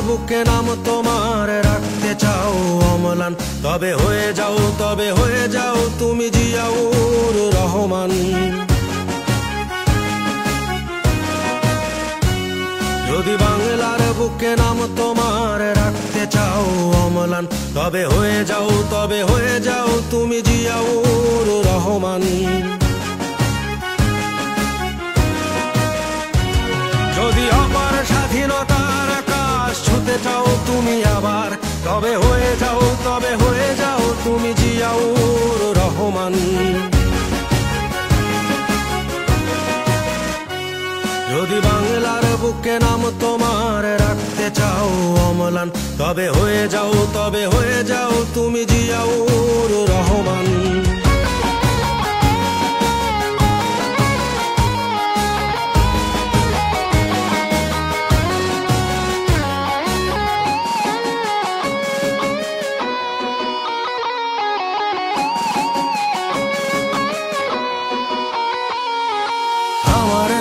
বুকে নাম তোমার রাখতে চাও অম্লান, তবে হয়ে যাও তুমি জিয়াউর রহমান। যদি বাংলার বুকে নাম তোমার রাখতে চাও অম্লান, তবে হয়ে যাও তুমি জিয়াউর রহমান। যদি অপার স্বাধীনতার আকাশ ছুতে চাও তুমি আবার, তবে হয়ে যাও তুমি জিয়াউর রহমান। যদি বাংলার বুকে নাম তোমার রাখতে চাও অম্লান, তবে হয়ে যাও তুমি জিয়াউর রহমান।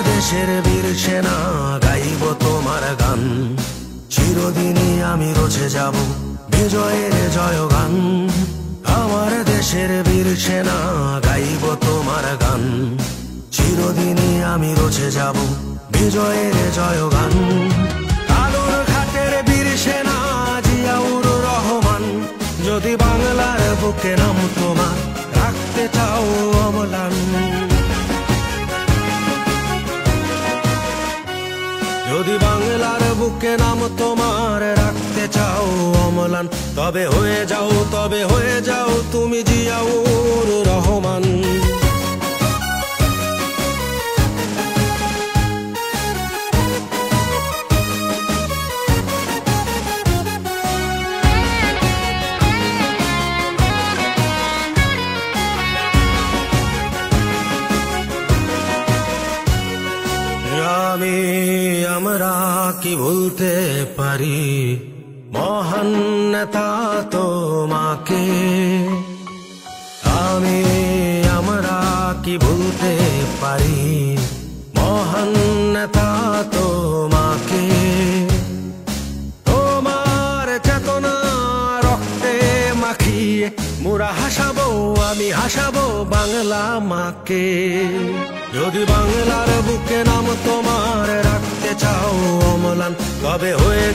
দেশের বীর সেনা গাইব তোমার গান, চিরদিনই আমি রচে যাব বিজয়ের জয়গান। আমার দেশের বীর সেনা গাইব তোমার গান, চিরদিনই আমি রচে যাব বিজয়ের জয়গান। আলোর ঘাটের বীর সেনা জিয়াউর রহমান, যদি বাংলার বুকে নাম তোমার রাখতে চাও অম্লান। যদি বাংলার বুকে নাম তোমার রাখতে চাও অম্লান, তবে হয়ে যাও তুমি জিয়াউর রহমান। আমরা কি ভুলতে পারি মহান নেতা তোমাকে, আমরা কি ভুলতে পারি মহান নেতা তোমাকে। তোমার চেতনা রক্তে মাখিয়ে মোরা আমি হাসাবো বাংলা মাকে। যদি বাংলার বুকে নাম তোমার রাখতে চাও অম্লান, তবে হয়ে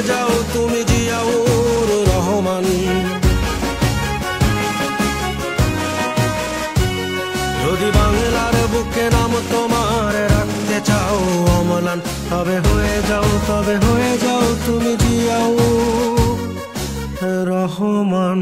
যাও তুমি জিয়াউর রহমান। যদি বাংলার বুকে নাম তোমার রাখতে চাও অম্লান, তবে হয়ে যাও তুমি জিয়াউর রহমান।